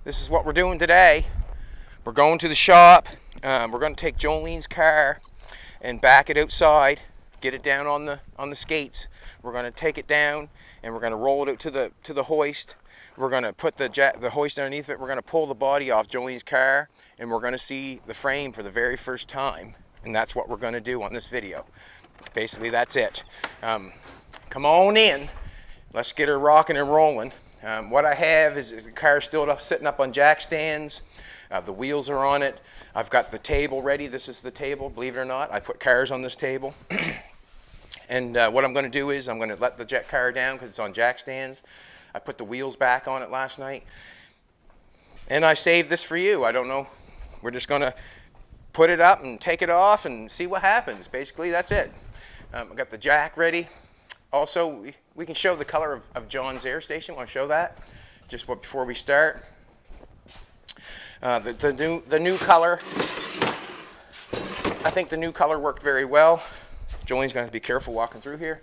This is what we're doing today. We're going to the shop. We're going to take Jolene's car and back it outside, get it down on the skates. We're going to take it down and we're going to roll it out to the hoist. We're going to put the hoist underneath it. We're going to pull the body off Jolene's car and we're going to see the frame for the very first time. And that's what we're going to do on this video. Basically, that's it. Come on in. Let's get her rocking and rolling. What I have is the car still sitting up on jack stands. The wheels are on it. I've got the table ready. This is the table, believe it or not. I put cars on this table. And what I'm going to do is I'm going to let the jet car down because it's on jack stands. I put the wheels back on it last night. And I saved this for you. I don't know. We're just going to put it up and take it off and see what happens. Basically, that's it. I've got the jack ready. Also, we can show the color of John's air station. Want to show that? Just before we start. The new color, I think the new color worked very well. Jolene's going to be careful walking through here.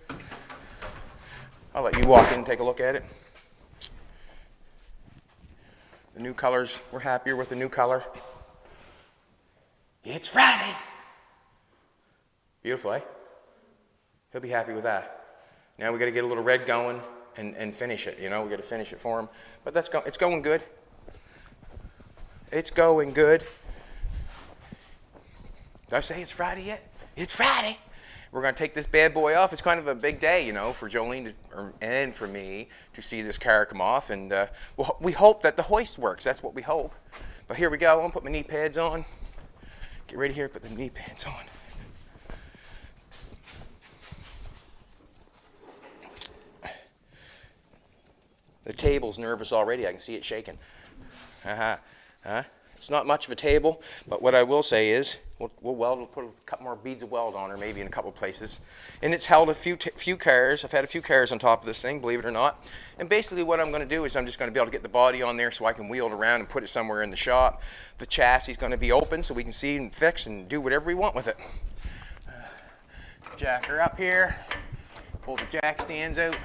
I'll let you walk in and take a look at it. The new colors, we're happier with the new color. It's Friday. Beautiful, eh? He'll be happy with that. Now we got to get a little red going and finish it. You know, we got to finish it for him. But it's going good. It's going good. Did I say it's Friday yet? It's Friday. We're going to take this bad boy off. It's kind of a big day, you know, for Jolene and for me to see this car come off. And we hope that the hoist works. That's what we hope. But here we go. I'm going to put my knee pads on. Get ready here. Put the knee pads on. The table's nervous already. I can see it shaking. It's not much of a table, but what I will say is we'll put a couple more beads of weld on her, maybe in a couple places. And it's held a few cars. I've had a few cars on top of this thing, believe it or not. And basically what I'm going to do is I'm just going to be able to get the body on there so I can wheel it around and put it somewhere in the shop. The chassis is going to be open so we can see and fix and do whatever we want with it. Jack her up here. Pull the jack stands out.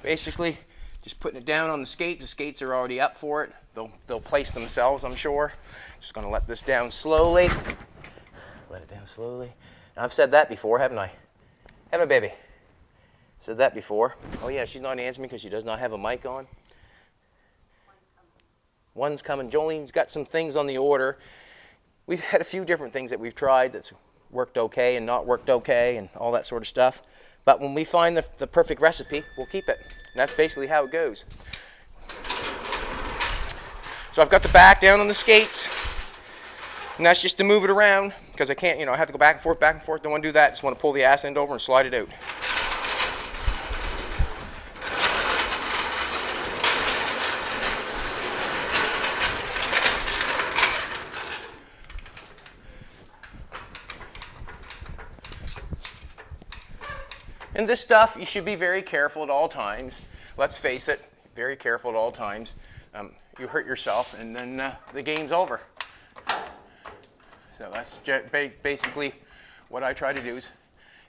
Basically, just putting it down on the skates. The skates are already up for it. They'll place themselves, I'm sure. Just going to let this down slowly. Let it down slowly. Now, I've said that before, haven't I? Haven't I, baby? Said that before. Oh, yeah, she's not answering me because she does not have a mic on. One's coming. Jolene's got some things on the order. We've had a few different things that we've tried that's worked okay and not worked okay and all that sort of stuff. But when we find the perfect recipe, we'll keep it. And that's basically how it goes. So I've got the back down on the skates. And that's just to move it around. Because I can't, I have to go back and forth, back and forth. Don't want to do that. Just want to pull the ass end over and slide it out. And this stuff, you should be very careful at all times. Let's face it, very careful at all times. You hurt yourself, and then the game's over. So that's basically what I try to do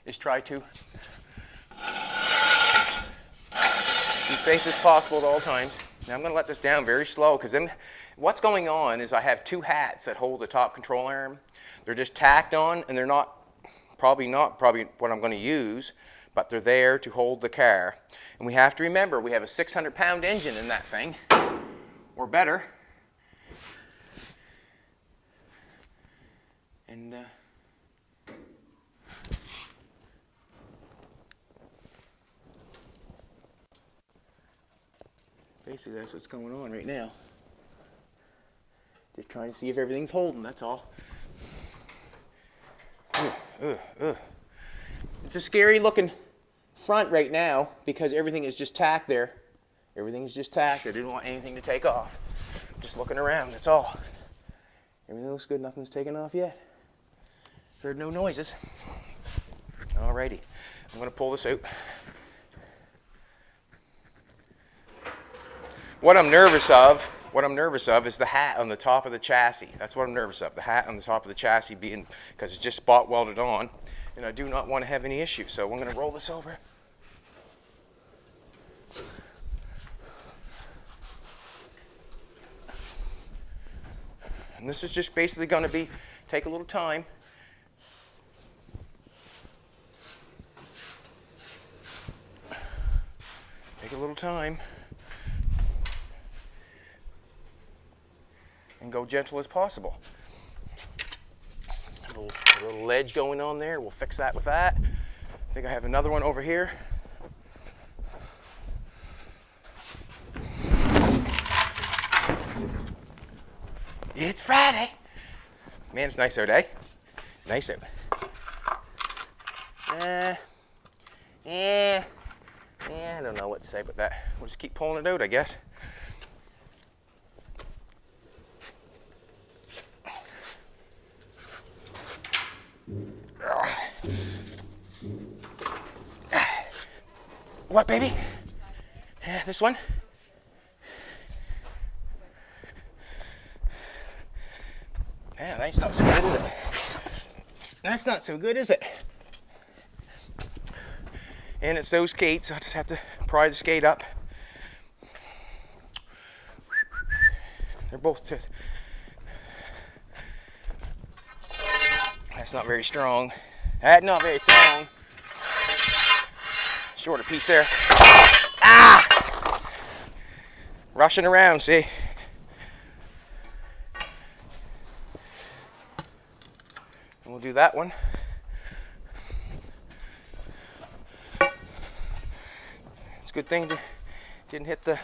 is try to be safe as possible at all times. Now I'm going to let this down very slow, because then what's going on is I have two hats that hold the top control arm. They're just tacked on, and they're probably not what I'm going to use, but they're there to hold the car. And we have to remember, we have a 600-pound engine in that thing, or better. And basically that's what's going on right now. Just trying to see if everything's holding, that's all. It's a scary looking front right now because everything is just tacked there. Everything's just tacked. I didn't want anything to take off. Just looking around, that's all. Everything looks good, nothing's taken off yet. Heard no noises. Alrighty, I'm going to pull this out. what I'm nervous of is the hat on the top of the chassis. That's what I'm nervous of. The hat on the top of the chassis being, because it's just spot welded on, and I do not want to have any issues. So I'm going to roll this over. And this is just basically going to take a little time. Take a little time. And go gentle as possible. A little ledge going on there. We'll fix that with that. I think I have another one over here. It's Friday. Man, it's nice out, eh? Nice out. I don't know what to say about that. We'll just keep pulling it out, I guess. What, baby? Yeah, this one? Yeah, that's not so good, is it? That's not so good, is it? And it's those skates. I just have to pry the skate up. They're both just... That's not very strong. That's not very strong. Shorter piece there. Ah! Rushing around, see? And we'll do that one. It's a good thing to didn't hit the...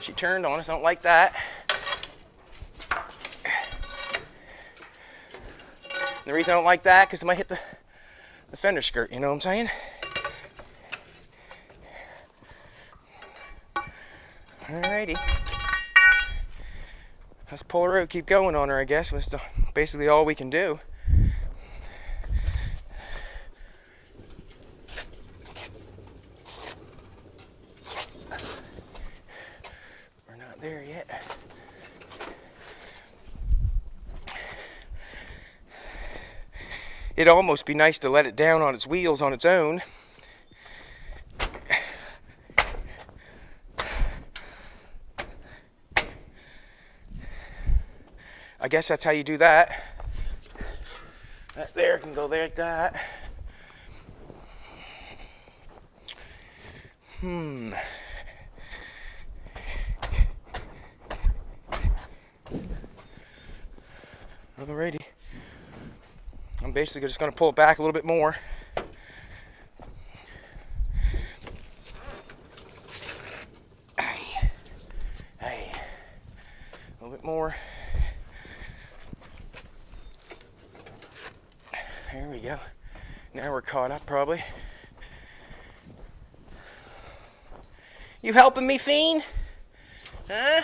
She turned on us, I don't like that. And the reason I don't like that, because it might hit the fender skirt, you know what I'm saying? Alrighty. Let's pull her out, keep going on her, I guess. That's basically all we can do. We're not there yet. It'd almost be nice to let it down on its wheels on its own. I guess that's how you do that. That there can go there like that. Alrighty. I'm basically just going to pull it back a little bit more. Hey. A little bit more. There we go. Now we're caught up, probably. You helping me, Fiend? Huh?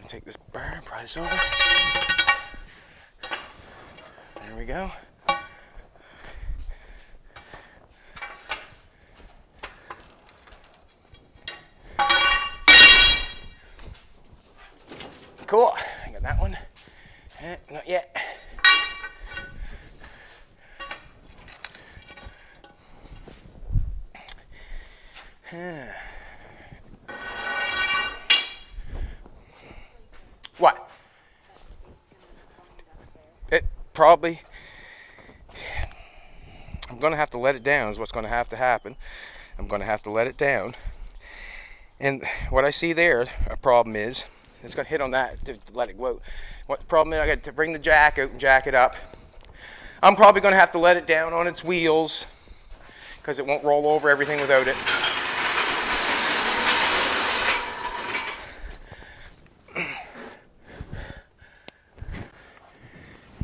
Take this bar and pry this over. There we go. Cool. I got that one. Not yet. What? It probably, I'm going to have to let it down is what's going to have to happen. I'm going to have to let it down. And what I see there, a problem is, it's going to hit on that to let it go out. What the problem is, I got to bring the jack out and jack it up. I'm probably going to have to let it down on its wheels because it won't roll over everything without it.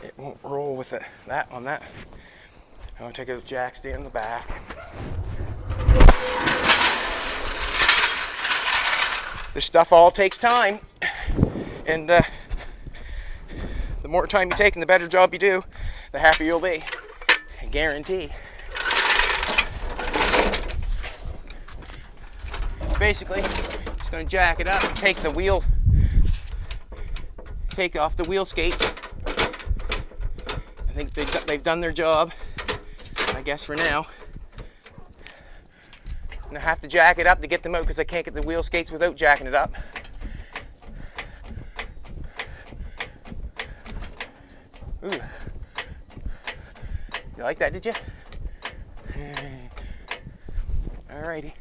It won't roll with it. That on that. I'm going to take a jack stand in the back. This stuff all takes time, and the more time you take and the better job you do, the happier you'll be. I guarantee. Basically, just going to jack it up and take off the wheel skates. I think they've done their job, I guess, for now. And I have to jack it up to get them out because I can't get the wheel skates without jacking it up. Ooh. You like that, did you? Alrighty.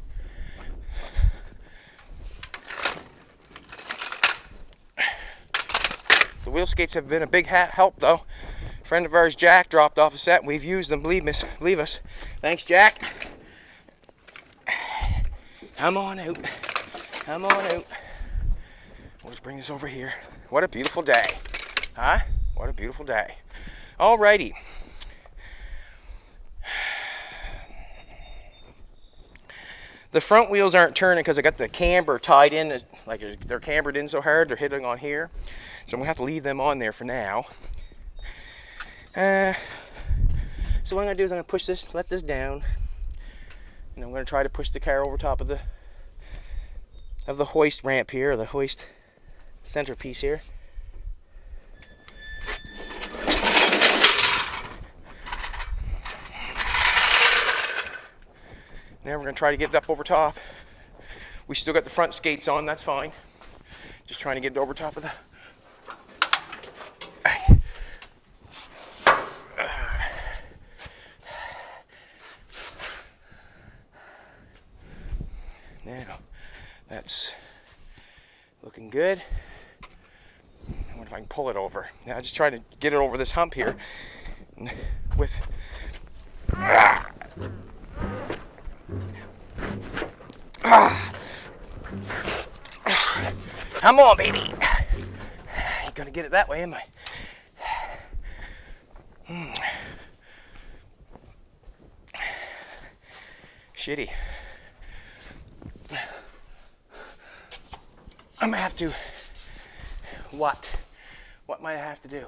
The wheel skates have been a big help, though. A friend of ours, Jack, dropped off a set, and we've used them. Believe us. Thanks, Jack. Come on out. Come on out. We'll just bring this over here. What a beautiful day. Huh? What a beautiful day. Alrighty. The front wheels aren't turning because I got the camber tied in, like they're cambered in so hard, they're hitting on here. So I'm gonna have to leave them on there for now. So what I'm gonna do is I'm gonna let this down, and I'm gonna try to push the car over top of the hoist ramp here, or the hoist centerpiece here. Now we're going to try to get it up over top. We still got the front skates on, that's fine. Just trying to get it over top of the... Now, that's looking good. I wonder if I can pull it over. Now, just trying to get it over this hump here with... Come on, baby. Ain't gonna get it that way, am I? Shitty. I'm gonna have to... What might I have to do?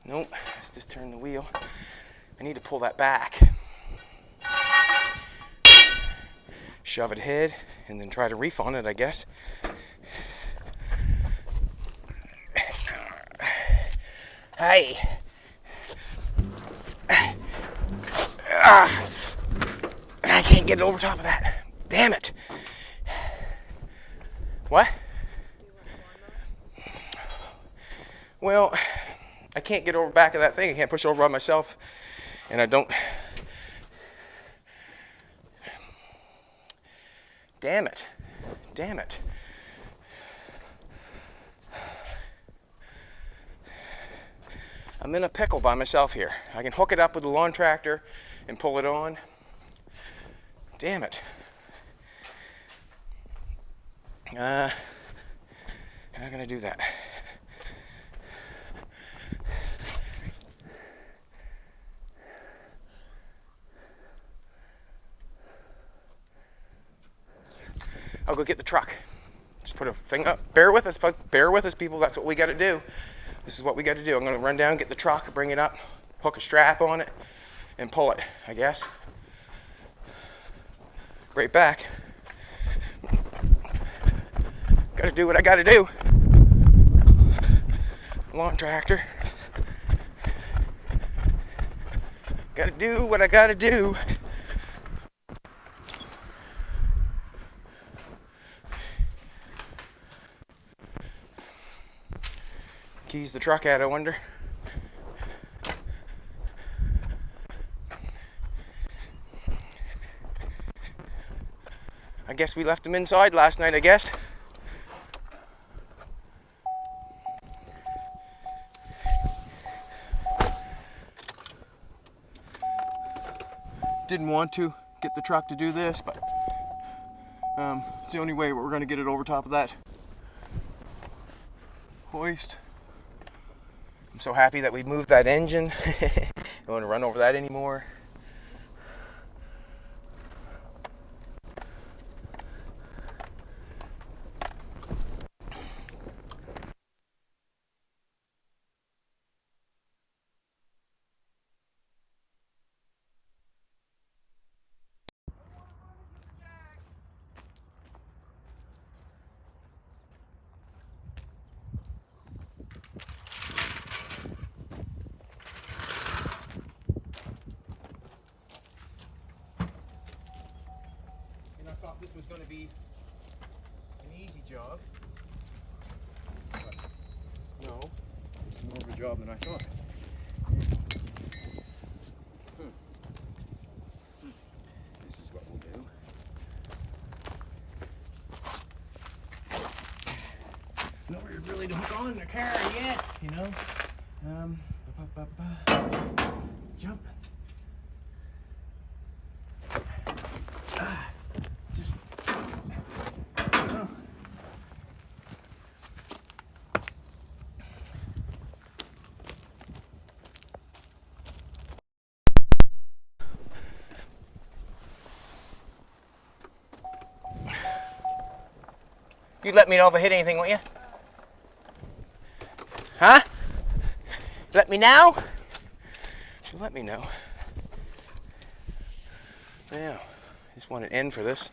Nope, let's just turn the wheel. I need to pull that back. Shove it ahead and then try to reef on it, I guess. Hey. I can't get it over top of that. Damn it. What? Well, I can't get over back of that thing. I can't push it over by myself. And I don't... Damn it. Damn it. I'm in a pickle by myself here. I can hook it up with the lawn tractor and pull it on. Damn it. I'm not gonna do that. I'll go get the truck. Just put a thing up. Bear with us, people. That's what we got to do. This is what we got to do. I'm going to run down, get the truck, bring it up, hook a strap on it, and pull it, I guess. Right back. Got to do what I got to do. Lawn tractor. Got to do what I got to do. Keys the truck at, I wonder. I guess we left them inside last night, I guess. Didn't want to get the truck to do this, but it's the only way we're going to get it over top of that hoist. I'm so happy that we moved that engine. I don't want to run over that anymore. was going to be an easy job. But no, it's more of a job than I thought. This is what we'll do. Nowhere really to hook on the car yet, you know. Jump. Just. Oh. You'd let me know if I hit anything, won't you? Huh? Let me know? She'll let me know. Yeah, I just want an end for this.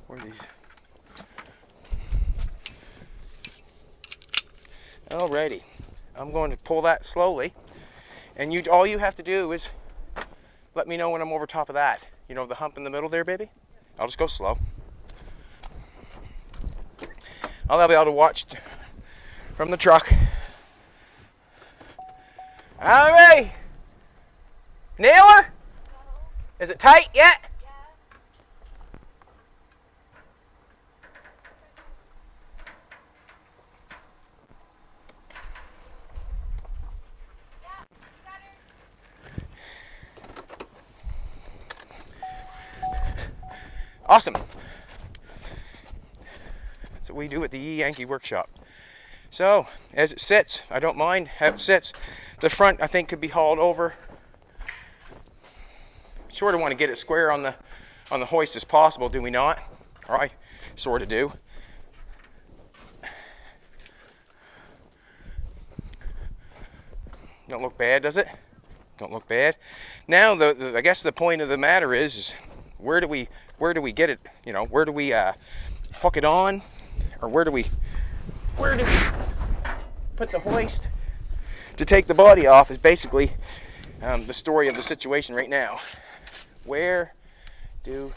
Where are these? Alrighty, I'm going to pull that slowly, and all you have to do is let me know when I'm over top of that. You know, the hump in the middle there, baby? I'll just go slow. I'll be able to watch from the truck. Alright! Nailer? Is it tight yet? Awesome. That's what we do at the Yankee workshop. So, as it sits, I don't mind how it sits. The front, I think, could be hauled over. Sort of want to get it square on the hoist as possible, do we not? Or I sort of do. Don't look bad, does it? Don't look bad. Now, I guess the point of the matter is where do we get it? You know, where do we hook it on, or where do we put the hoist to take the body off? Is basically the story of the situation right now. Where do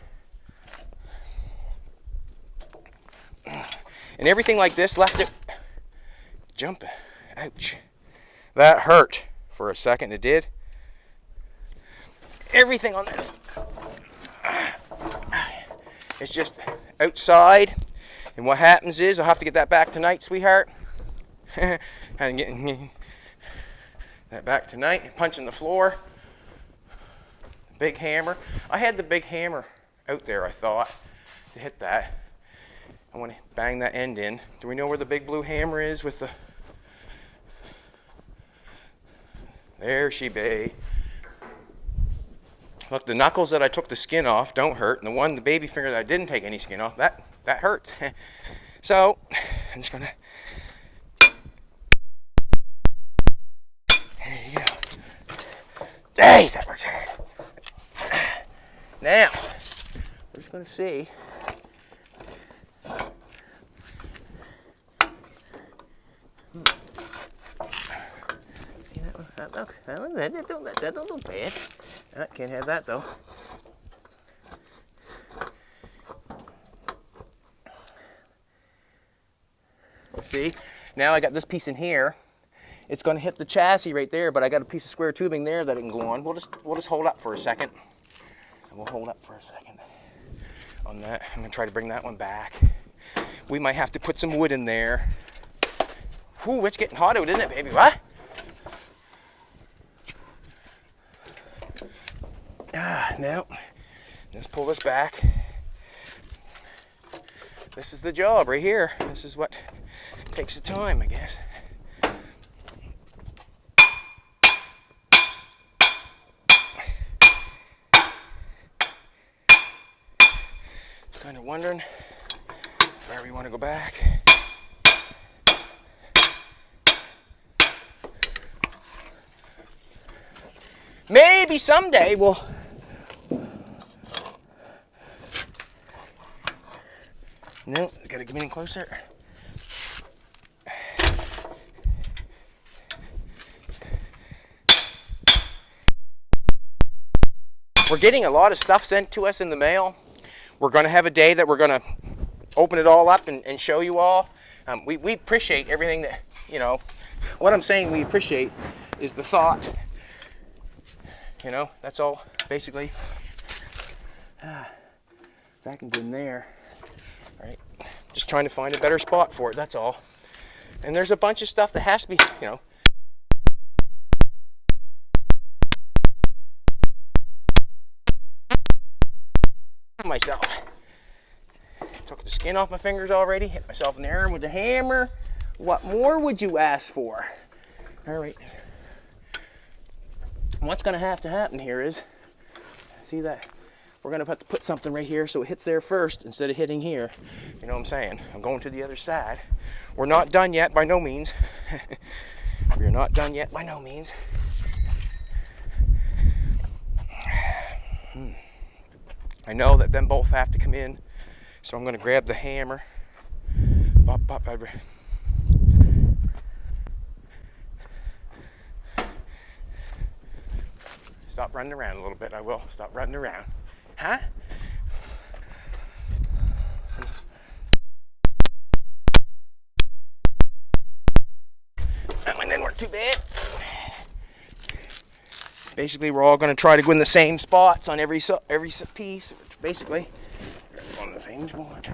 and everything like this left it jumping. Ouch. That hurt for a second. It did. Everything on this. It's just outside. And what happens is I'll have to get that back tonight, sweetheart. And getting that back tonight. Punching the floor. Big hammer. I had the big hammer out there, I thought, to hit that. I want to bang that end in. Do we know where the big blue hammer is with the... There she be. Look, the knuckles that I took the skin off don't hurt, and the baby finger that I didn't take any skin off, that hurts. So, I'm just gonna... There you go. Jeez, that works hard. Now, we're just gonna see. That don't look bad. I can't have that though. See, now I got this piece in here. It's going to hit the chassis right there, but I got a piece of square tubing there that it can go on. We'll just hold up for a second. We'll hold up for a second on that. I'm going to try to bring that one back. We might have to put some wood in there. Whew, it's getting hot out, isn't it, baby? What? Now, let's pull this back. This is the job right here. This is what takes the time, I guess. Kind of wondering if I ever want to go back. maybe someday we'll... No, gotta come in closer. We're getting a lot of stuff sent to us in the mail. We're going to have a day that we're going to open it all up and show you all. We appreciate everything that, you know, what I'm saying we appreciate is the thought. You know, that's all, basically. Back and in there. All right. Just trying to find a better spot for it, that's all. And there's a bunch of stuff that has to be, you know, myself. Took the skin off my fingers already, hit myself in the arm with the hammer. What more would you ask for? All right. What's gonna have to happen here is, see that? We're gonna have to put something right here so it hits there first instead of hitting here. You know what I'm saying? I'm going to the other side. We're not done yet, by no means. We're not done yet, by no means. I know that them both have to come in, so I'm going to grab the hammer. Stop running around a little bit. I will. Stop running around. Huh? That one didn't work too bad. Basically, we're all going to try to go in the same spots on every piece. Basically, on the same spot.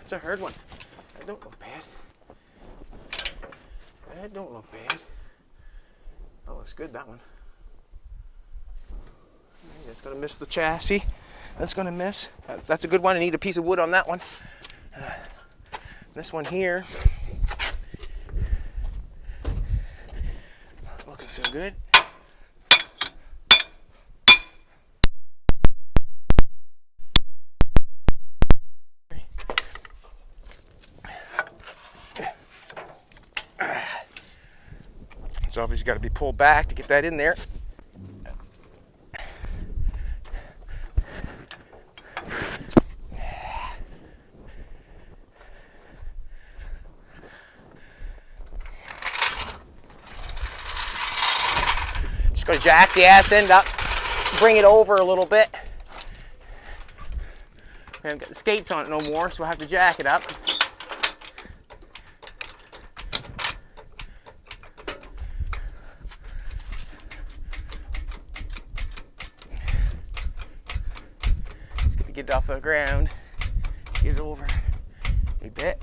It's a hard one. That don't look bad. That don't look bad. That looks good, that one. That's going to miss the chassis. That's going to miss. That's a good one. I need a piece of wood on that one. This one here, looking so good. It's obviously got to be pulled back to get that in there. Just going to jack the ass end up, bring it over a little bit. We haven't got the skates on it no more, so we'll have to jack it up. Just going to get it off the ground, get it over a bit.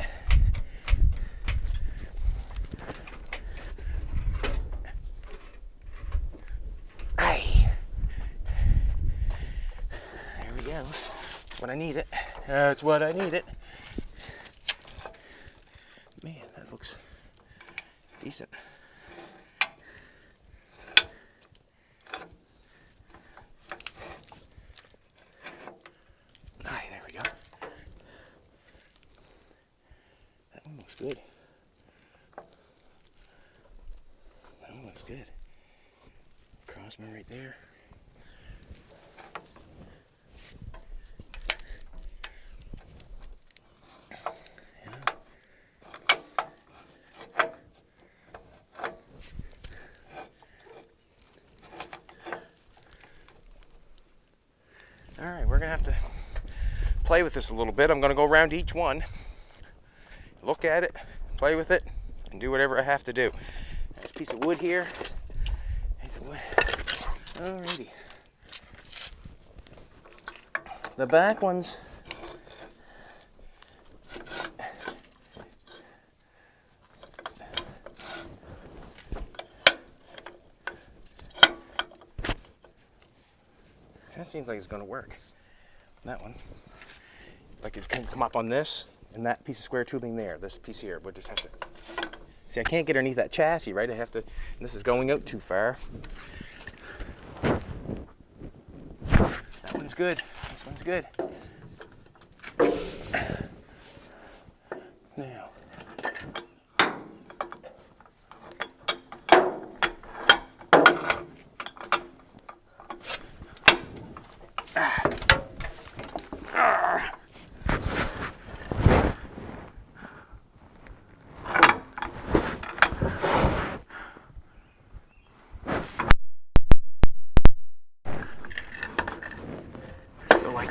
That's what I need it. That's what I need it. Man, that looks decent. Aye, there we go. That one looks good. That one looks good. Crossman right there. Alright, we're going to have to play with this a little bit. I'm going to go around each one, look at it, play with it, and do whatever I have to do. There's a piece of wood here. Piece of wood. Alrighty. The back ones, that seems like it's going to work. That one, like it's going to come up on this and that piece of square tubing there. This piece here, we'll just have to see. I can't get underneath that chassis, right? I have to. And this is going out too far. That one's good. This one's good. Now,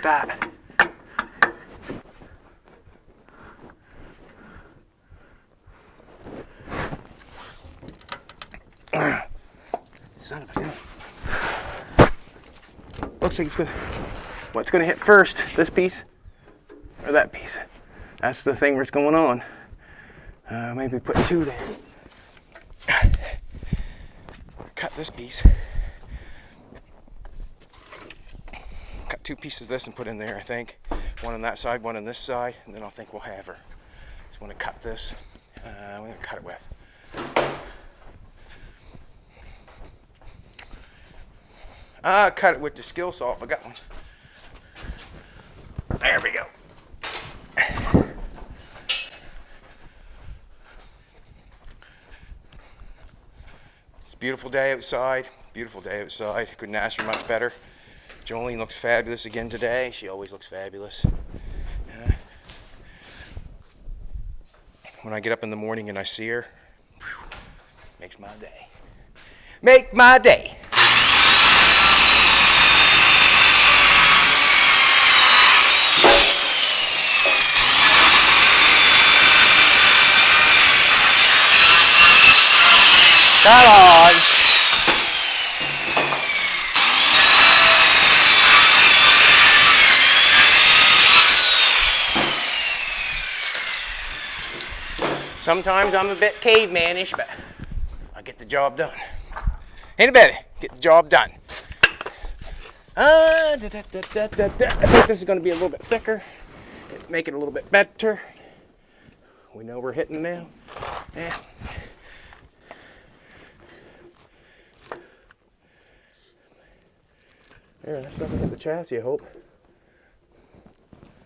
like that. Son of a gun. Looks like it's gonna. What's gonna hit first? This piece or that piece? That's the thing that's going on. Maybe put two there. Cut this piece. Cut two pieces of this and put in there, I think. One on that side, one on this side, and then I think we'll have her. Just want to cut this. I'm going to cut it with. Cut it with the skill saw if I got one. There we go. It's a beautiful day outside. Beautiful day outside. Couldn't ask for much better. Jolene looks fabulous again today. She always looks fabulous. When I get up in the morning and I see her, whew, makes my day. Make my day. Come on. Sometimes I'm a bit cavemanish, but I get the job done. Ain't it, Betty? Get the job done. I think this is going to be a little bit thicker. Make it a little bit better. We know we're hitting now. Yeah. There, that's not going to hit the chassis, I hope.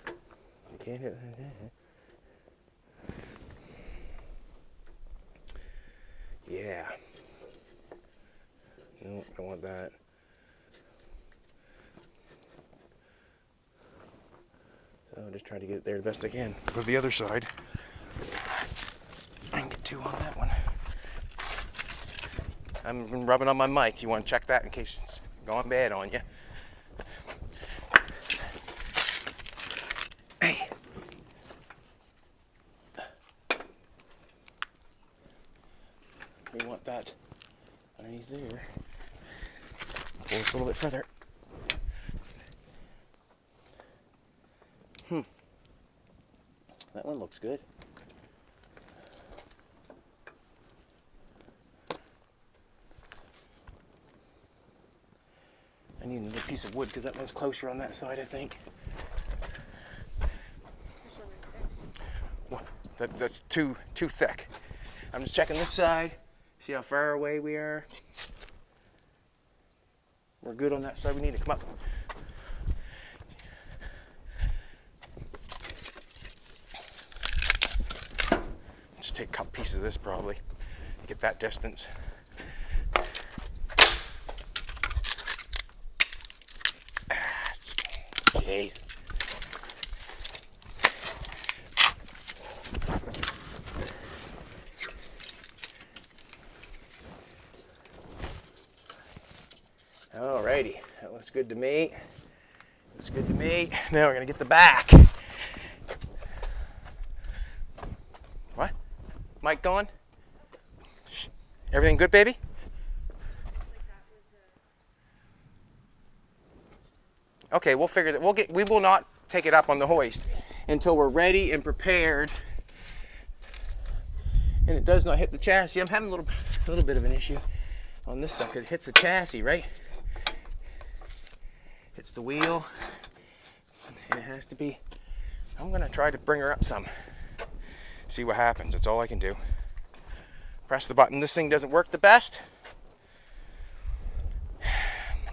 You can't hit it. Yeah. No, I don't want that. So I'll just try to get it there the best I can. Go to the other side. I can get two on that one. I'm rubbing on my mic. You want to check that in case it's gone bad on you. Hey. We want that underneath there. Pull this a little bit further. That one looks good. I need another piece of wood because that one's closer on that side, I think. What? That's too thick. I'm just checking this side. See how far away we are. We're good on that side. We need to come up. Just take a couple pieces of this probably. Get that distance. Jeez. Alrighty, that looks good to me. Looks good to me. Now we're gonna get the back. What? Mic going? Everything good, baby? Okay, we'll figure that. We will not take it up on the hoist until we're ready and prepared. And it does not hit the chassis. I'm having a little bit of an issue on this stuff. It hits the chassis, right? Hits the wheel, and it has to be. I'm gonna try to bring her up some. See what happens. That's all I can do. Press the button. This thing doesn't work the best.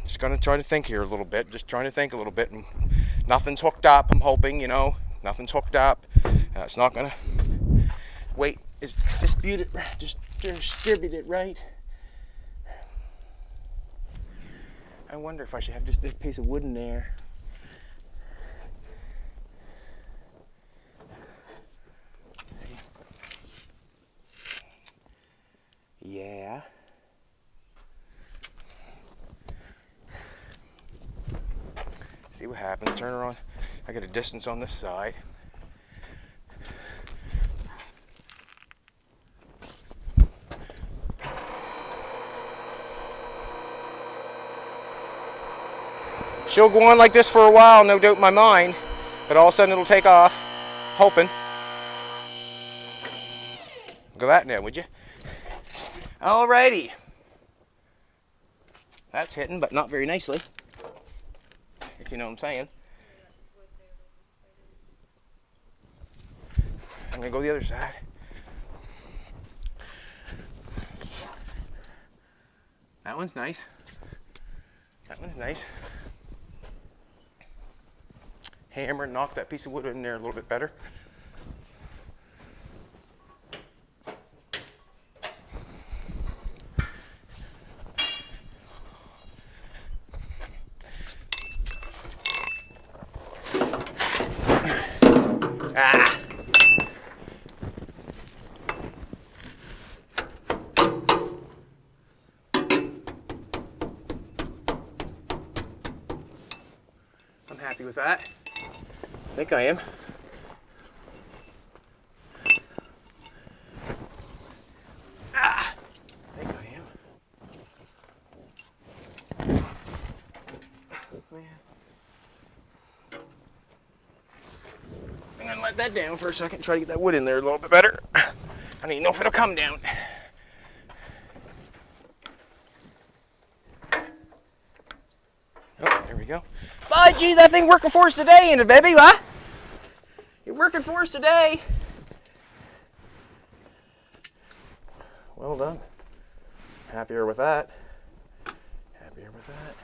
Just gonna try to think here a little bit. Just trying to think a little bit. And nothing's hooked up. I'm hoping, nothing's hooked up. It's not gonna. Weight is distributed right. I wonder if I should have just this piece of wood in there. Yeah. See what happens. Turn her on. I got a distance on this side. She'll go on like this for a while, no doubt in my mind, but all of a sudden it'll take off. Hoping. Go that now, would you? Alrighty. That's hitting, but not very nicely. If you know what I'm saying. I'm gonna go the other side. That one's nice. That one's nice. Hammer and knock that piece of wood in there a little bit better. Ah! I'm happy with that. I think I am. Ah! I think I am. Man. I'm gonna let that down for a second, try to get that wood in there a little bit better. I don't even know if it'll come down. Oh, there we go. By gee, that thing working for us today, ain't it, baby? Huh? You're working for us today. Well done. Happier with that. Happier with that.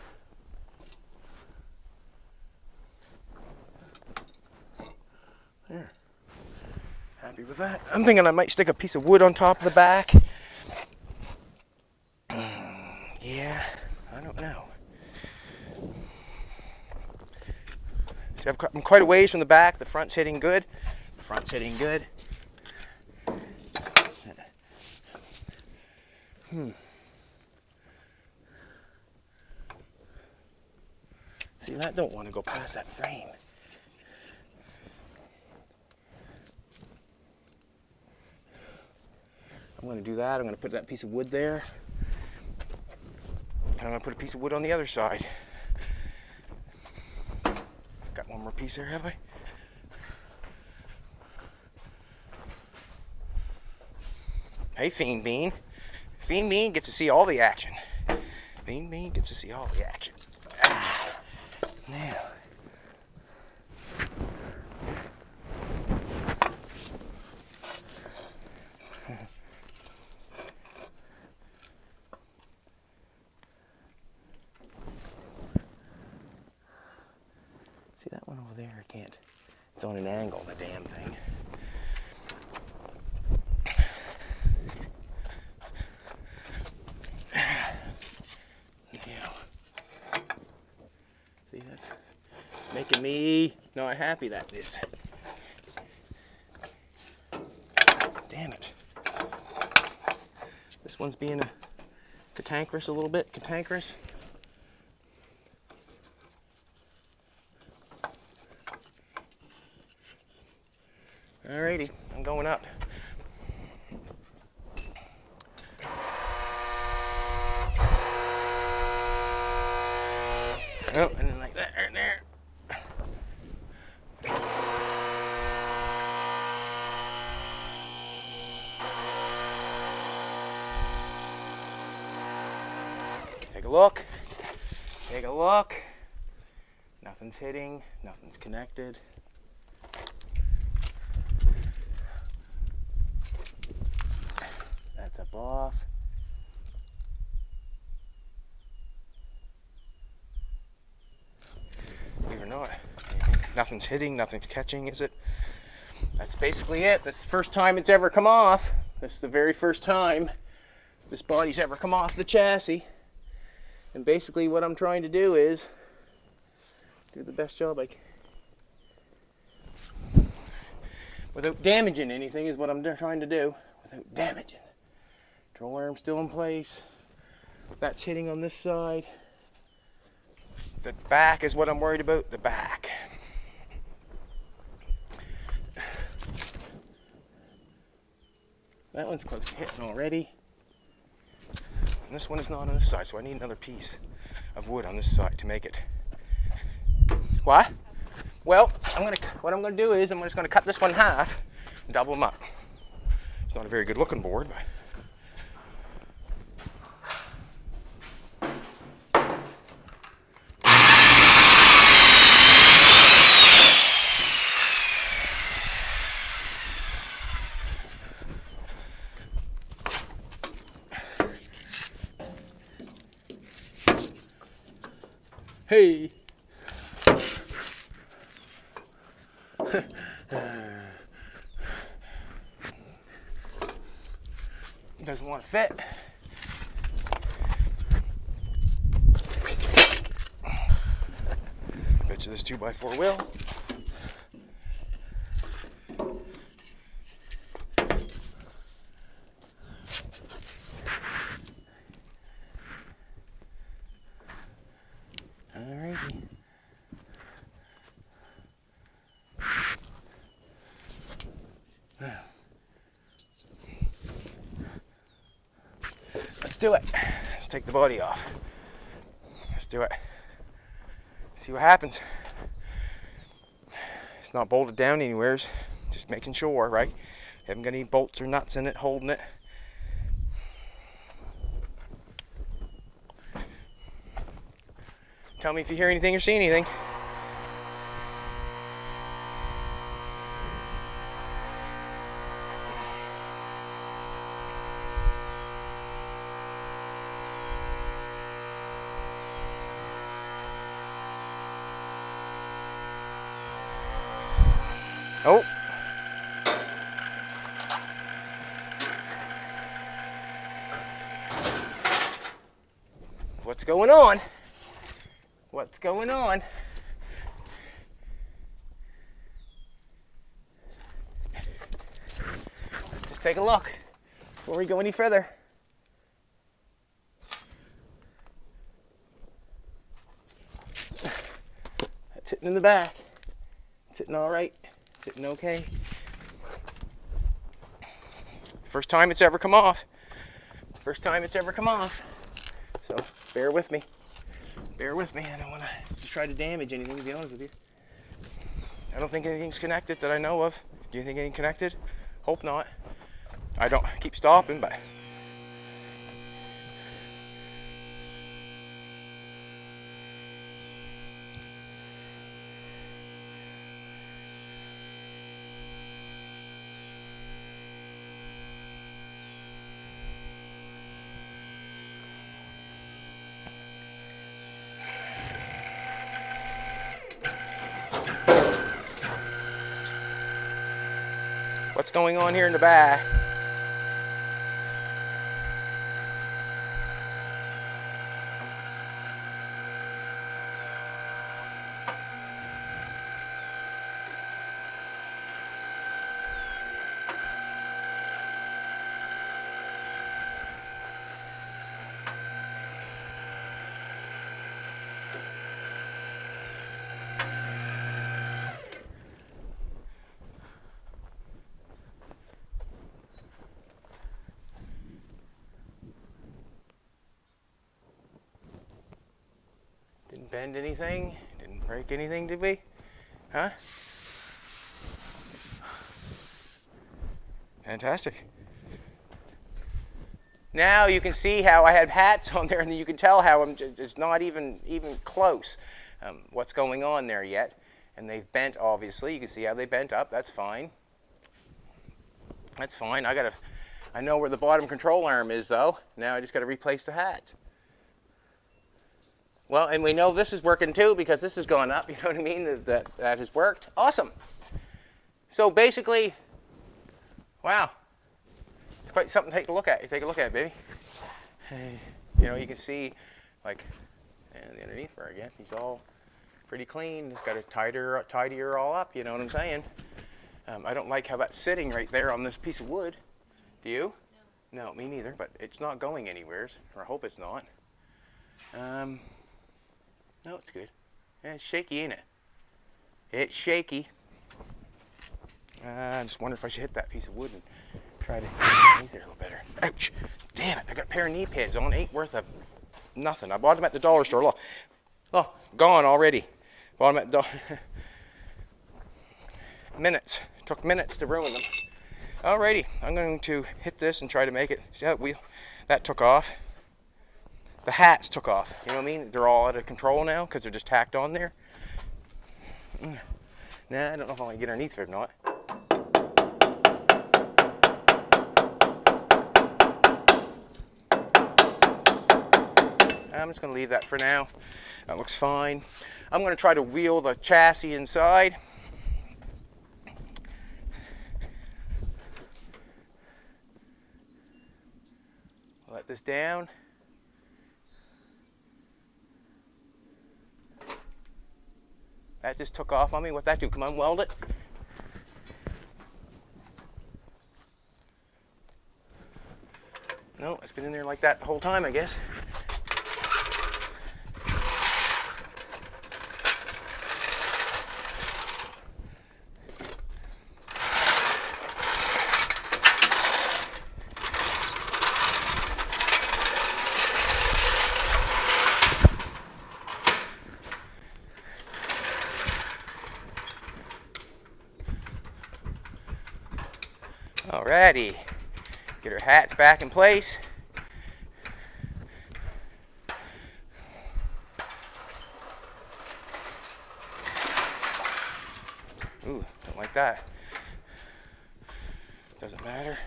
There. Happy with that. I'm thinking I might stick a piece of wood on top of the back. Yeah, I don't know. See, I'm quite a ways from the back. The front's hitting good. The front's hitting good. See, that don't want to go past that frame. I'm going to do that. I'm going to put that piece of wood there. And I'm going to put a piece of wood on the other side. Got one more piece there, have I? Hey, Fiend Bean. Fiend Bean gets to see all the action. Fiend Bean gets to see all the action. Ah. Now. See that one over there? I can't. It's on an angle, the damn thing. Now. See, that's making me not happy that is. Damn it. This one's being a cantankerous a little bit. Cantankerous. Alrighty, I'm going up. Oh, and then like that right there. Take a look. Take a look. Nothing's hitting, nothing's connected. That's up off. Believe it or not, nothing's hitting, nothing's catching, is it? That's basically it. This is the first time it's ever come off. This is the very first time this body's ever come off the chassis. And basically what I'm trying to do is do the best job I can. Without damaging anything is what I'm trying to do. Without damaging. Control arm's still in place. That's hitting on this side. The back is what I'm worried about, the back. That one's close to hitting already. And this one is not on this side, so I need another piece of wood on this side to make it. What? Well, what I'm gonna do is I'm just gonna cut this one in half and double them up. It's not a very good looking board, but hey. Doesn't want to fit. Bet you this 2x4 will. Alrighty. Let's do it. Let's take the body off. Let's do it. See what happens. It's not bolted down anywheres. Just making sure, right? Haven't got any bolts or nuts in it holding it. Tell me if you hear anything or see anything. Oh. What's going on? What's going on? Let's just take a look before we go any further. That's hitting in the back. It's hitting all right. It's hitting okay. First time it's ever come off. First time it's ever come off. So bear with me. Bear with me. I don't want to try to damage anything, to be honest with you. I don't think anything's connected that I know of. Do you think anything connected? Hope not. I don't keep stopping, but what's going on here in the back? Didn't bend anything? Didn't break anything, did we? Huh? Fantastic. Now you can see how I had hats on there, and you can tell how it's not even close what's going on there yet. And they've bent, obviously. You can see how they bent up. That's fine. That's fine. I know where the bottom control arm is, though. Now I just got to replace the hats. Well, and we know this is working too because this has gone up. You know what I mean? That has worked. Awesome. So basically, wow. It's quite something to take a look at. You take a look at it, baby. You know, you can see, like, and the underneath where I guess he's all pretty clean. It's got to tidier all up. You know what I'm saying? I don't like how that's sitting right there on this piece of wood. Do you? No. No, me neither. But it's not going anywhere, or I hope it's not. No, it's good. Yeah, it's shaky, ain't it? It's shaky. I just wonder if I should hit that piece of wood and try to get there a little better. Ouch! Damn it! I got a pair of knee pads on. Ain't worth a nothing. I bought them at the dollar store. Look, oh, gone already. Bought them at the minutes. It took minutes to ruin them. Alrighty, I'm going to hit this and try to make it. See that wheel? That took off. The hats took off. You know what I mean? They're all out of control now because they're just tacked on there. Nah, I don't know if I can get underneath it or not. I'm just going to leave that for now. That looks fine. I'm going to try to wheel the chassis inside. Let this down. That just took off on me. What'd that do? Come on, weld it. No, it's been in there like that the whole time, I guess. Alrighty, get our hats back in place. Ooh, don't like that. Doesn't matter.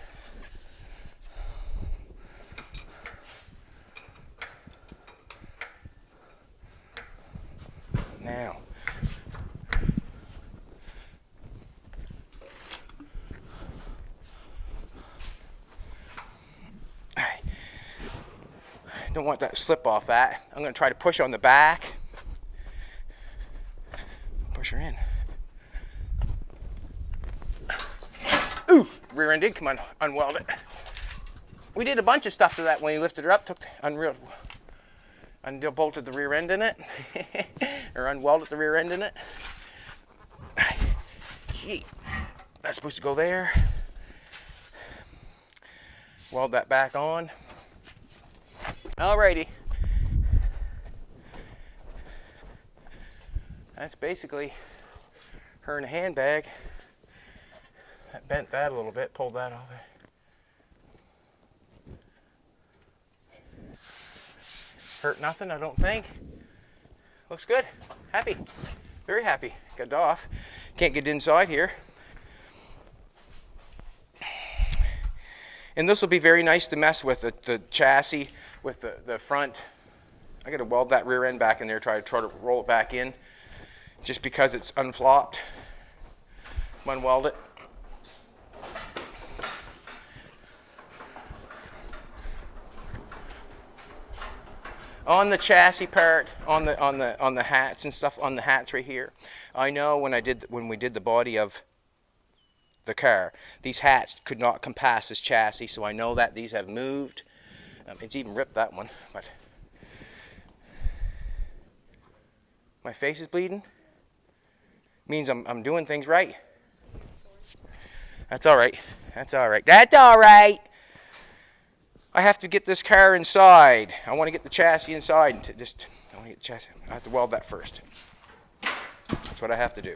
Now. Don't want that to slip off that. I'm going to try to push on the back. Push her in. Ooh, rear end did come on, unweld it. We did a bunch of stuff to that when you lifted her up, unbolted the rear end in it, or unwelded the rear end in it. Gee, that's supposed to go there. Weld that back on. Alrighty. That's basically her in a handbag. I bent that a little bit, pulled that off. Hurt nothing, I don't think. Looks good. Happy. Very happy. Got it off. Can't get inside here. And this will be very nice to mess with the chassis, with the front. I got to weld that rear end back in there, try to roll it back in, just because it's unflopped. Come on, weld it. On the chassis part, on the hats and stuff, on the hats right here. I know when we did the body of the car, these hats could not compass this chassis, so I know that these have moved. It's even ripped that one, but my face is bleeding. Means I'm doing things right. That's all right. That's all right. That's all right. I have to get this car inside. I want to get the chassis inside. I want to get the chassis. I have to weld that first. That's what I have to do.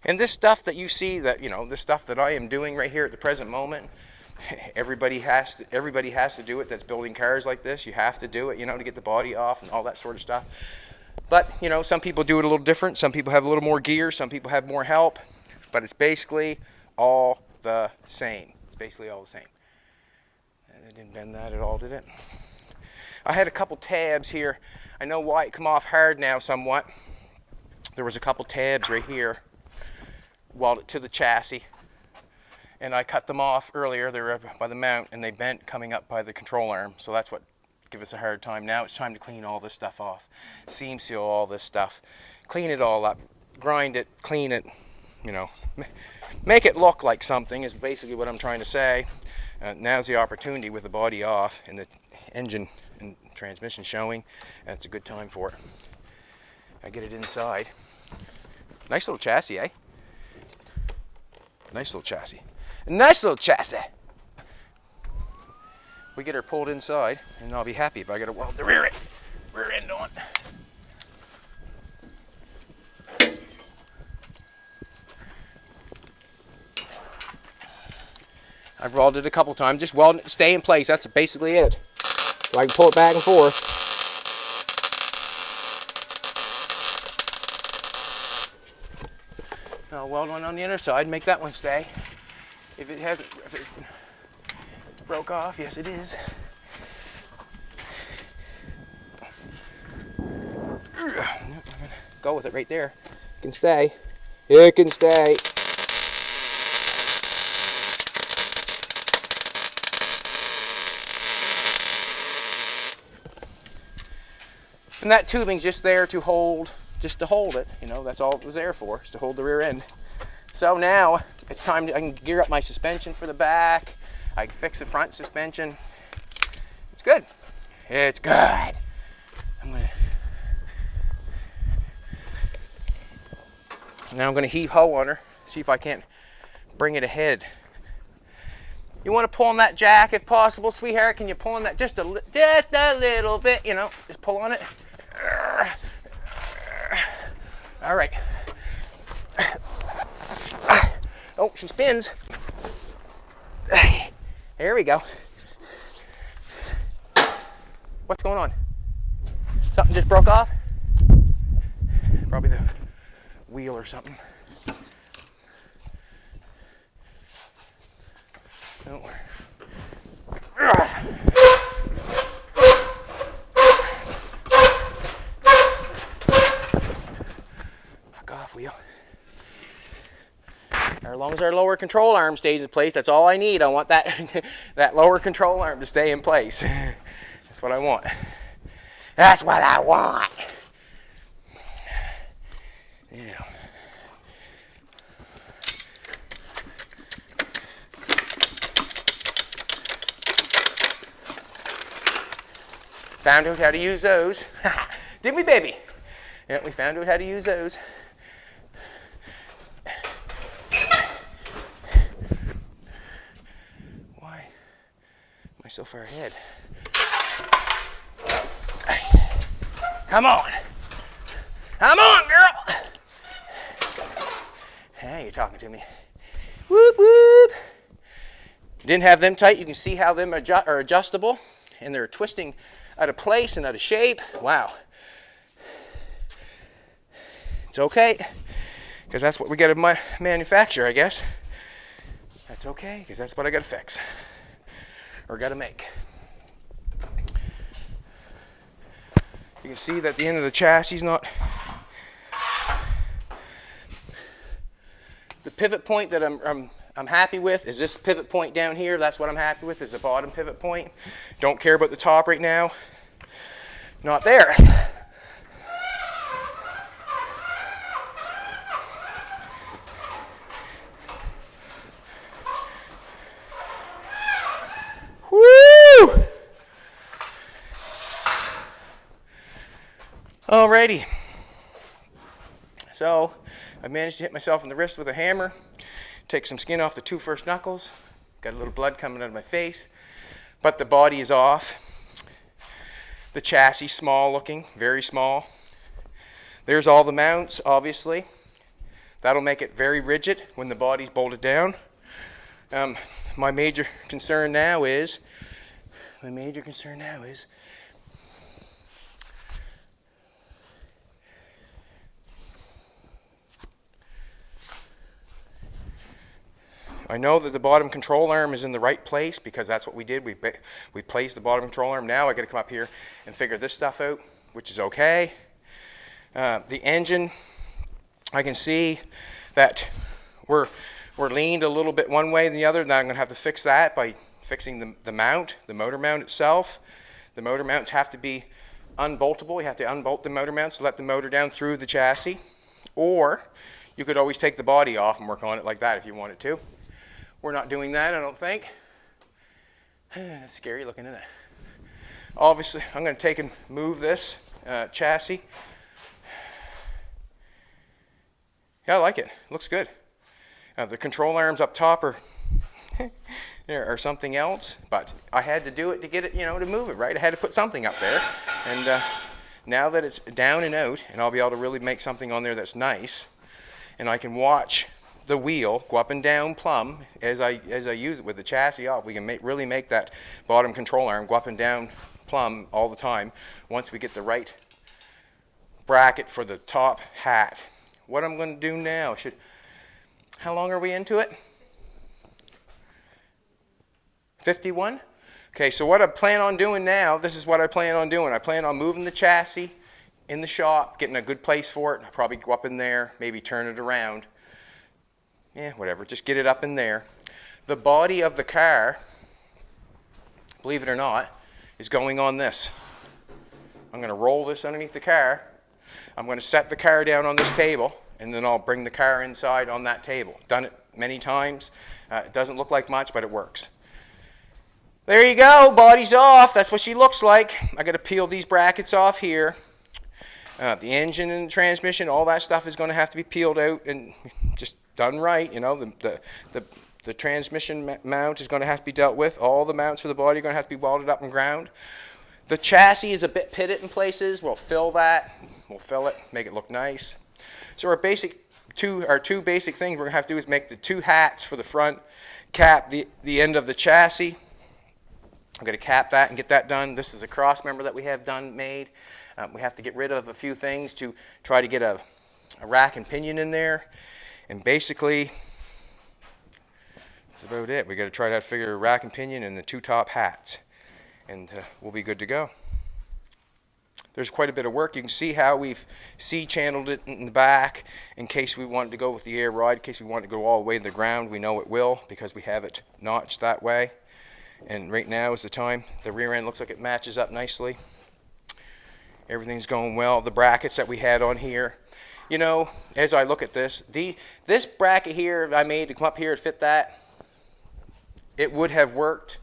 And this stuff that you see, this stuff that I am doing right here at the present moment, everybody has to do it that's building cars like this. You have to do it, to get the body off and all that sort of stuff. But, some people do it a little different. Some people have a little more gear. Some people have more help. But it's basically all the same. It's basically all the same. And it didn't bend that at all, did it? I had a couple tabs here. I know why it come off hard now somewhat. There was a couple tabs right here welded to the chassis, and I cut them off earlier. They were by the mount and they bent coming up by the control arm, so that's what gave us a hard time. Now it's time to clean all this stuff off, seam seal all this stuff, clean it all up, grind it, clean it, you know, make it look like something is basically what I'm trying to say. Now's the opportunity with the body off and the engine and transmission showing. That's a good time for it. I get it inside. Nice little chassis, eh? Nice little chassis. Nice little chassis. We get her pulled inside, and I'll be happy if I got to weld the rear end on. I've welded it a couple times, just welding it to stay in place. That's basically it. So I can pull it back and forth. I'll weld one on the inner side, make that one stay. If it's broke off, yes it is. I'm gonna go with it right there. It can stay. It can stay. And that tubing's just there to hold, just to hold it. You know, that's all it was there for, is to hold the rear end. So now it's time I can gear up my suspension for the back. I can fix the front suspension. It's good. It's good. Now I'm gonna heave ho on her, see if I can't bring it ahead. You want to pull on that jack if possible, sweetheart? Can you pull on that just a little bit? You know, just pull on it. All right. Oh, she spins. There we go. What's going on? Something just broke off? Probably the wheel or something. Don't worry. Back off, wheel. As long as our lower control arm stays in place, that's all I need. I want that that lower control arm to stay in place. That's what I want. That's what I want. Yeah. Found out how to use those. Didn't we, baby? Yeah, we found out how to use those. Why am I so far ahead? Come on. Come on, girl. Hey, you're talking to me. Whoop, whoop. Didn't have them tight. You can see how them are adjustable, and they're twisting out of place and out of shape. Wow. It's okay, because that's what we got to manufacture, I guess. That's okay, because that's what I got to fix or got to make. You can see that the end of the chassis is not. The pivot point that I'm happy with is this pivot point down here. That's what I'm happy with, is the bottom pivot point. Don't care about the top right now. Not there. Woo! Alrighty. So I managed to hit myself in the wrist with a hammer. Take some skin off the two first knuckles. Got a little blood coming out of my face. But the body is off. The chassis small looking, very small. There's all the mounts, obviously. That'll make it very rigid when the body's bolted down. My major concern now is I know that the bottom control arm is in the right place, because that's what we did. We placed the bottom control arm. Now I got to come up here and figure this stuff out, which is okay. The engine, I can see that we're leaned a little bit one way than the other. Now I'm going to have to fix that by fixing the mount, the motor mount itself. The motor mounts have to be unboltable. You have to unbolt the motor mounts to let the motor down through the chassis. Or you could always take the body off and work on it like that if you wanted to. We're not doing that, I don't think. That's scary looking, isn't it? Obviously, I'm going to take and move this chassis. Yeah, I like it. Looks good. The control arms up top are or something else, but I had to do it to get it, to move it, right? I had to put something up there, and now that it's down and out, and I'll be able to really make something on there that's nice, and I can watch the wheel go up and down plumb as I use it with the chassis off. We can really make that bottom control arm go up and down plumb all the time once we get the right bracket for the top hat. What I'm going to do now, how long are we into it? 51? Okay, so what I plan on doing now, this is what I plan on doing. I plan on moving the chassis in the shop, getting a good place for it. I'll probably go up in there, maybe turn it around. Yeah, whatever, just get it up in there. The body of the car, believe it or not, is going on this. I'm going to roll this underneath the car. I'm going to set the car down on this table, and then I'll bring the car inside on that table. Done it many times. It doesn't look like much, but it works. There you go, body's off. That's what she looks like. I got to peel these brackets off here. The engine and the transmission, all that stuff is going to have to be peeled out and just done right. The transmission mount is going to have to be dealt with. All the mounts for the body are going to have to be welded up and ground. The chassis is a bit pitted in places. We'll fill that. We'll fill it, make it look nice. So our two basic things we're going to have to do is make the two hats for the front, cap the end of the chassis. I'm going to cap that and get that done. This is a cross member that we have made. We have to get rid of a few things to try to get a rack and pinion in there. And basically, that's about it. We got to try to figure a rack and pinion and the two top hats. And we'll be good to go. There's quite a bit of work. You can see how we've C-channeled it in the back in case we wanted to go with the air ride, in case we wanted to go all the way to the ground. We know it will because we have it notched that way. And right now is the time. The rear end looks like it matches up nicely. Everything's going well. The brackets that we had on here, as I look at this bracket here I made to come up here to fit that, it would have worked.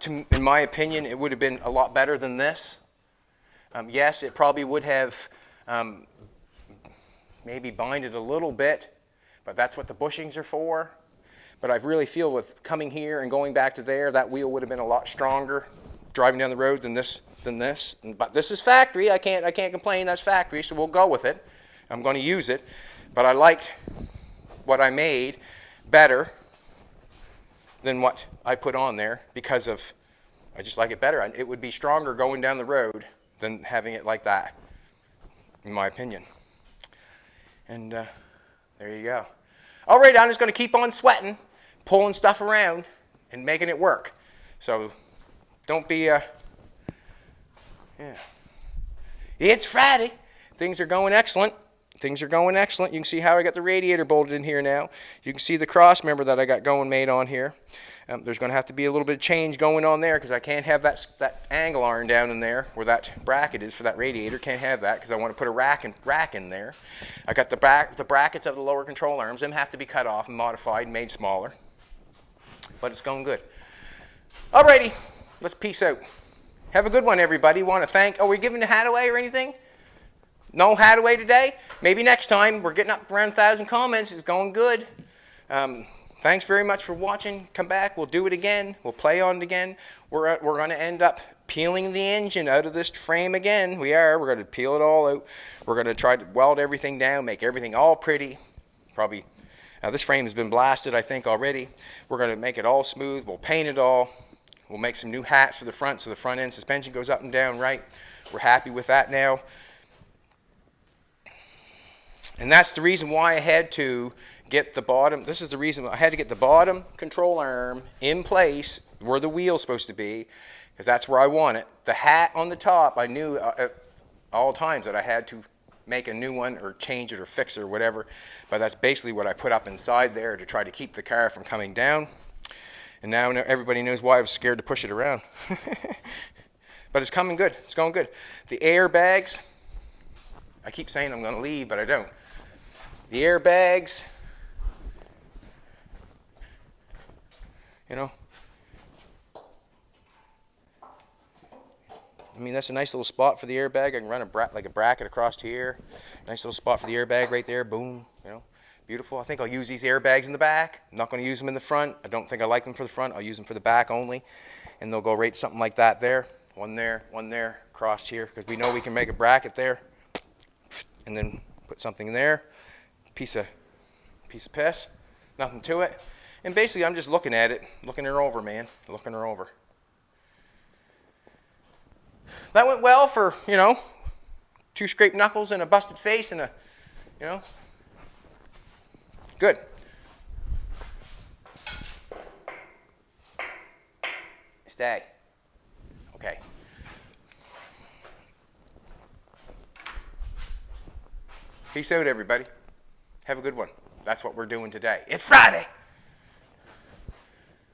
In my opinion, it would have been a lot better than this. Yes, it probably would have maybe binded a little bit, but that's what the bushings are for. But I really feel with coming here and going back to there, that wheel would have been a lot stronger driving down the road than this. But this is factory. I can't complain. That's factory, so we'll go with it. I'm going to use it. But I liked what I made better than what I put on there because I just like it better. It would be stronger going down the road than having it like that, in my opinion. And there you go. All right, I'm just going to keep on sweating, pulling stuff around, and making it work. So don't be, It's Friday. Things are going excellent. You can see how I got the radiator bolted in here now. You can see the cross member that I got made on here. There's going to have to be a little bit of change going on there because I can't have that angle iron down in there where that bracket is for that radiator. Can't have that because I want to put a rack in there. I got the brackets of the lower control arms. Them have to be cut off and modified and made smaller. But it's going good. Alrighty, let's peace out. Have a good one, everybody. Want to thank... Are we giving the hat away or anything? No hat away today? Maybe next time. We're getting up around 1,000 comments. It's going good. Thanks very much for watching. Come back. We'll do it again. We'll play on it again. We're going to end up peeling the engine out of this frame again. We're going to peel it all out. We're going to try to weld everything down, make everything all pretty. Probably... this frame has been blasted, I think, already. We're going to make it all smooth. We'll paint it all. We'll make some new hats for the front so the front end suspension goes up and down right. We're happy with that now. And that's the reason why I had to get the bottom. This is the reason I had to get the bottom control arm in place where the wheel's supposed to be, because that's where I want it. The hat on the top, I knew at all times that I had to make a new one or change it or fix it or whatever. But that's basically what I put up inside there to try to keep the car from coming down. And now everybody knows why I was scared to push it around. But it's coming good. It's going good. The airbags, I keep saying I'm going to leave, but I don't. The airbags, you know. I mean, that's a nice little spot for the airbag. I can run like a bracket across here. Nice little spot for the airbag right there. Boom, you know, beautiful. I think I'll use these airbags in the back. I'm not going to use them in the front. I don't think I like them for the front. I'll use them for the back only. And they'll go right something like that there. One there, across here. Because we know we can make a bracket there. And then put something in there. Piece of piss. Nothing to it. And basically, I'm just looking at it. Looking her over, man. Looking her over. That went well for, you know, 2 scraped knuckles and a busted face and a, you know. Good. Stay. Okay. Peace out, everybody. Have a good one. That's what we're doing today. It's Friday.